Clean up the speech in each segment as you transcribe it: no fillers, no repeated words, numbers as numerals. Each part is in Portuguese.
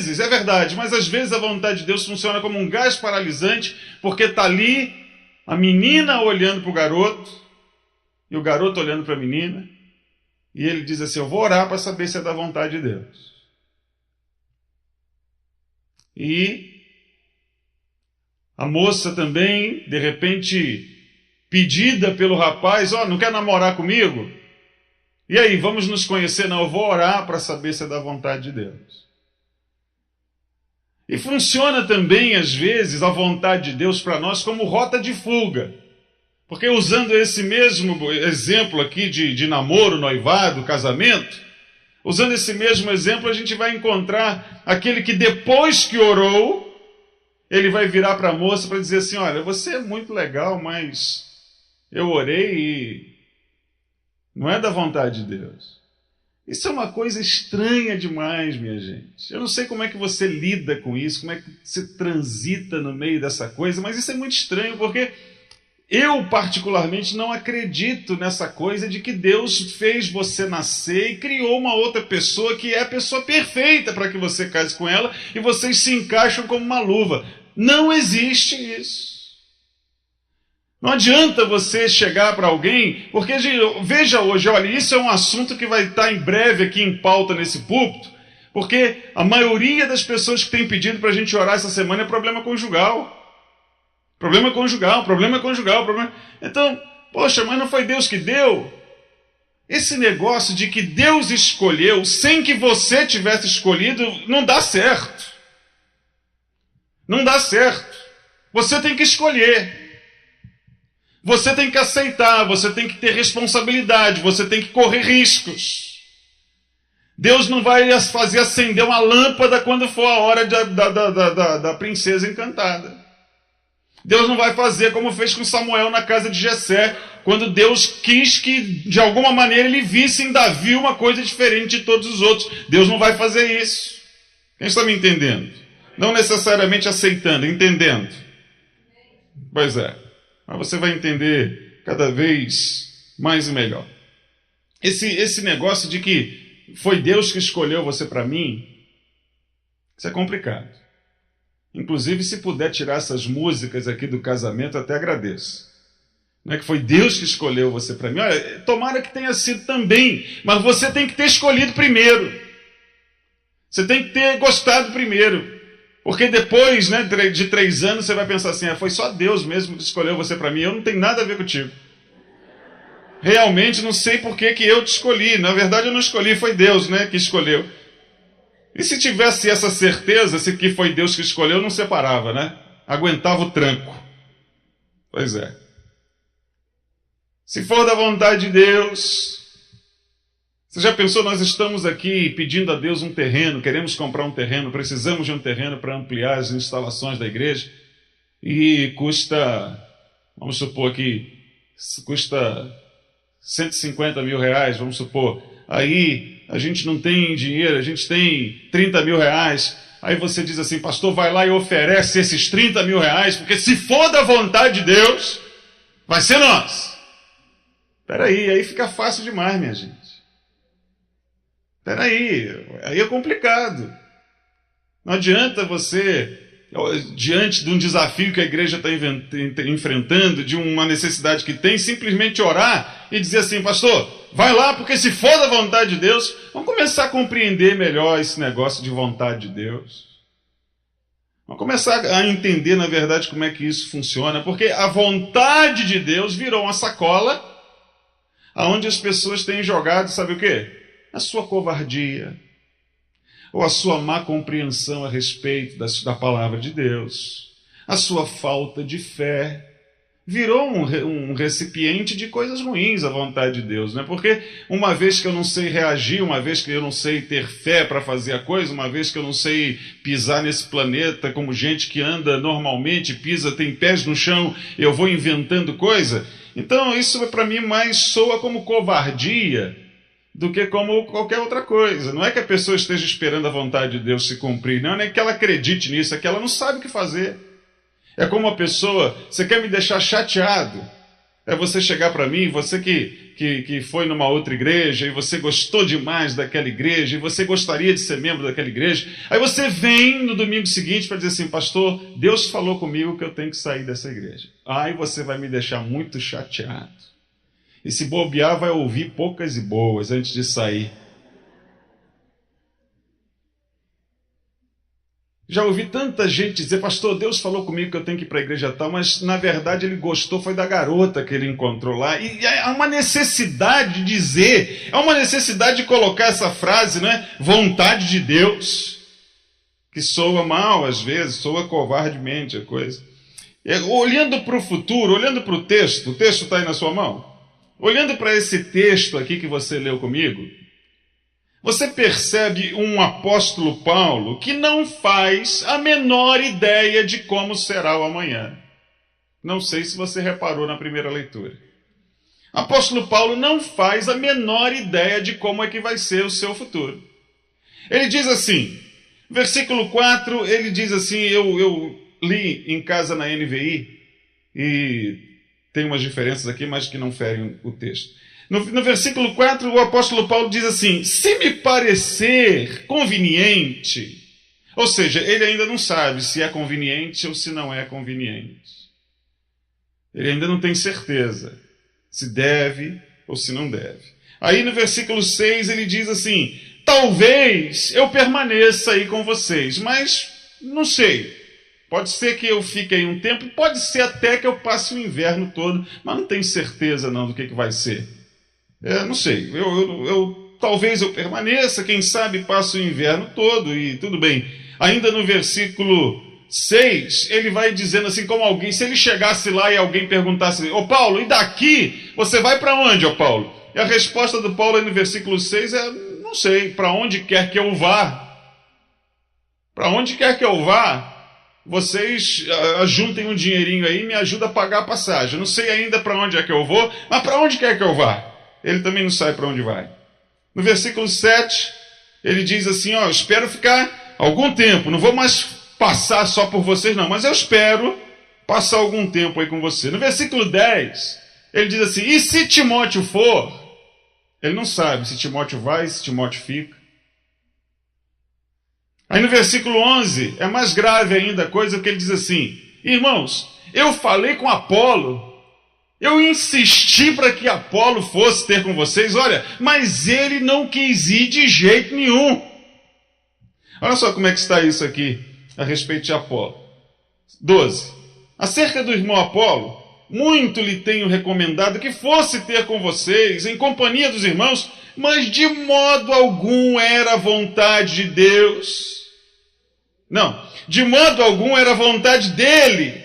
vezes, é verdade, mas às vezes a vontade de Deus funciona como um gás paralisante, porque está ali a menina olhando para o garoto, e o garoto olhando para a menina, e ele diz assim: eu vou orar para saber se é da vontade de Deus. E a moça também, de repente, pedida pelo rapaz: ó, não quer namorar comigo? E aí, vamos nos conhecer? Não, eu vou orar para saber se é da vontade de Deus. E funciona também, às vezes, a vontade de Deus para nós como rota de fuga. Porque usando esse mesmo exemplo aqui de namoro, noivado, casamento, usando esse mesmo exemplo, a gente vai encontrar aquele que depois que orou, ele vai virar para a moça para dizer assim: olha, você é muito legal, mas eu orei e não é da vontade de Deus. Isso é uma coisa estranha demais, minha gente. Eu não sei como é que você lida com isso, como é que você transita no meio dessa coisa, mas isso é muito estranho, porque eu, particularmente, não acredito nessa coisa de que Deus fez você nascer e criou uma outra pessoa que é a pessoa perfeita para que você case com ela e vocês se encaixam como uma luva. Não existe isso. Não adianta você chegar para alguém, porque veja hoje, olha, isso é um assunto que vai estar em breve aqui em pauta nesse púlpito, porque a maioria das pessoas que tem pedido para a gente orar essa semana é problema conjugal. Problema conjugal. Então, poxa, mas não foi Deus que deu? Esse negócio de que Deus escolheu sem que você tivesse escolhido, não dá certo. Não dá certo. Você tem que escolher. Você tem que aceitar, você tem que ter responsabilidade, você tem que correr riscos. Deus não vai fazer acender uma lâmpada quando for a hora da princesa encantada. Deus não vai fazer como fez com Samuel na casa de Jessé, quando Deus quis que, de alguma maneira, ele visse em Davi uma coisa diferente de todos os outros. Deus não vai fazer isso. Quem está me entendendo? Não necessariamente aceitando, entendendo. Pois é. Mas você vai entender cada vez mais e melhor. Esse negócio de que foi Deus que escolheu você para mim, isso é complicado. Inclusive, se puder tirar essas músicas aqui do casamento, eu até agradeço. Não é que foi Deus que escolheu você para mim. Olha, tomara que tenha sido também, mas você tem que ter escolhido primeiro. Você tem que ter gostado primeiro. Porque depois, né, de 3 anos, você vai pensar assim: foi só Deus mesmo que escolheu você para mim, eu não tenho nada a ver contigo. Realmente não sei por que eu te escolhi. Na verdade, eu não escolhi, foi Deus, né, que escolheu. E se tivesse essa certeza, se que foi Deus que escolheu, não separava, né? Aguentava o tranco. Pois é. Se for da vontade de Deus... Você já pensou, nós estamos aqui pedindo a Deus um terreno, queremos comprar um terreno, precisamos de um terreno para ampliar as instalações da igreja, e custa, vamos supor que custa 150 mil reais, vamos supor. Aí a gente não tem dinheiro, a gente tem 30 mil reais. Aí você diz assim: pastor, vai lá e oferece esses 30 mil reais, porque se for da vontade de Deus, vai ser nós. Peraí, aí fica fácil demais, minha gente. Peraí, aí é complicado. Não adianta você, diante de um desafio que a igreja está enfrentando, de uma necessidade que tem, simplesmente orar e dizer assim: pastor, vai lá, porque se for da vontade de Deus, vamos começar a compreender melhor esse negócio de vontade de Deus. Vamos começar a entender, na verdade, como é que isso funciona, porque a vontade de Deus virou uma sacola onde as pessoas têm jogado, sabe o quê? A sua covardia, ou a sua má compreensão a respeito da palavra de Deus, a sua falta de fé, virou um recipiente de coisas ruins à vontade de Deus, né? Porque uma vez que eu não sei reagir, uma vez que eu não sei ter fé para fazer a coisa, uma vez que eu não sei pisar nesse planeta como gente que anda normalmente, pisa, tem pés no chão, eu vou inventando coisa. Então isso para mim mais soa como covardia do que como qualquer outra coisa. Não é que a pessoa esteja esperando a vontade de Deus se cumprir, não é que ela acredite nisso, é que ela não sabe o que fazer. É como uma pessoa: você quer me deixar chateado? É você chegar para mim, você que que foi numa outra igreja e você gostou demais daquela igreja e você gostaria de ser membro daquela igreja. Aí você vem no domingo seguinte para dizer assim: pastor, Deus falou comigo que eu tenho que sair dessa igreja. Aí você vai me deixar muito chateado. E se bobear, vai ouvir poucas e boas antes de sair. Já ouvi tanta gente dizer: pastor, Deus falou comigo que eu tenho que ir para a igreja tal, mas na verdade ele gostou, foi da garota que ele encontrou lá. E há uma necessidade de dizer, há uma necessidade de colocar essa frase, né? Vontade de Deus, que soa mal às vezes, soa covardemente a coisa. Olhando para o futuro, olhando para o texto está aí na sua mão? Olhando para esse texto aqui que você leu comigo, você percebe um apóstolo Paulo que não faz a menor ideia de como será o amanhã. Não sei se você reparou na primeira leitura. Apóstolo Paulo não faz a menor ideia de como é que vai ser o seu futuro. Ele diz assim, versículo 4, ele diz assim, eu li em casa na NVI, e tem umas diferenças aqui, mas que não ferem o texto. No versículo 4, o apóstolo Paulo diz assim: se me parecer conveniente, ou seja, ele ainda não sabe se é conveniente ou se não é conveniente. Ele ainda não tem certeza se deve ou se não deve. Aí no versículo 6 ele diz assim: talvez eu permaneça aí com vocês, mas não sei. Pode ser que eu fique aí um tempo, pode ser até que eu passe o inverno todo, mas não tenho certeza não do que vai ser. Não sei, talvez eu permaneça, quem sabe passe o inverno todo e tudo bem. Ainda no versículo 6, ele vai dizendo assim, como alguém, se ele chegasse lá e alguém perguntasse: ô Paulo, e daqui você vai para onde, ô Paulo? E a resposta do Paulo aí no versículo 6 é: não sei, para onde quer que eu vá. Para onde quer que eu vá, vocês juntem um dinheirinho aí e me ajudem a pagar a passagem. Eu não sei ainda para onde é que eu vou, mas para onde quer que eu vá? Ele também não sabe para onde vai. No versículo 7, ele diz assim: ó, eu espero ficar algum tempo, não vou mais passar só por vocês não, mas eu espero passar algum tempo aí com você. No versículo 10, ele diz assim: e se Timóteo for? Ele não sabe se Timóteo vai, se Timóteo fica. Aí no versículo 11, é mais grave ainda a coisa, porque ele diz assim: irmãos, eu falei com Apolo, eu insisti para que Apolo fosse ter com vocês, olha, mas ele não quis ir de jeito nenhum. Olha só como é que está isso aqui a respeito de Apolo. 12. Acerca do irmão Apolo, muito lhe tenho recomendado que fosse ter com vocês, em companhia dos irmãos, mas de modo algum era vontade de Deus. Não, de modo algum era vontade dele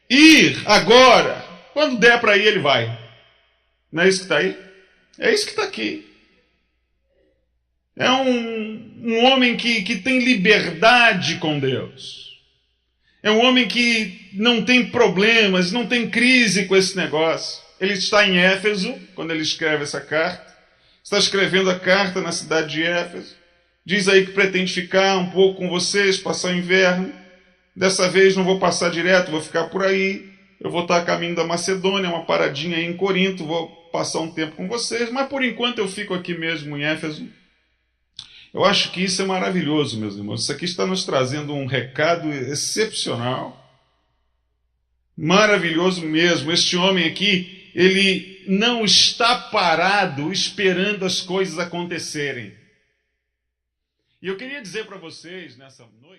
ir agora. Quando der para ir, ele vai. Não é isso que está aí? É isso que está aqui. É um homem que tem liberdade com Deus. É um homem que não tem problemas, não tem crise com esse negócio. Ele está em Éfeso, quando ele escreve essa carta. Está escrevendo a carta na cidade de Éfeso. Diz aí que pretende ficar um pouco com vocês, passar o inverno. Dessa vez não vou passar direto, vou ficar por aí. Eu vou estar a caminho da Macedônia, uma paradinha aí em Corinto, vou passar um tempo com vocês, mas por enquanto eu fico aqui mesmo em Éfeso. Eu acho que isso é maravilhoso, meus irmãos. Isso aqui está nos trazendo um recado excepcional. Maravilhoso mesmo. Este homem aqui, ele não está parado esperando as coisas acontecerem. E eu queria dizer para vocês nessa noite...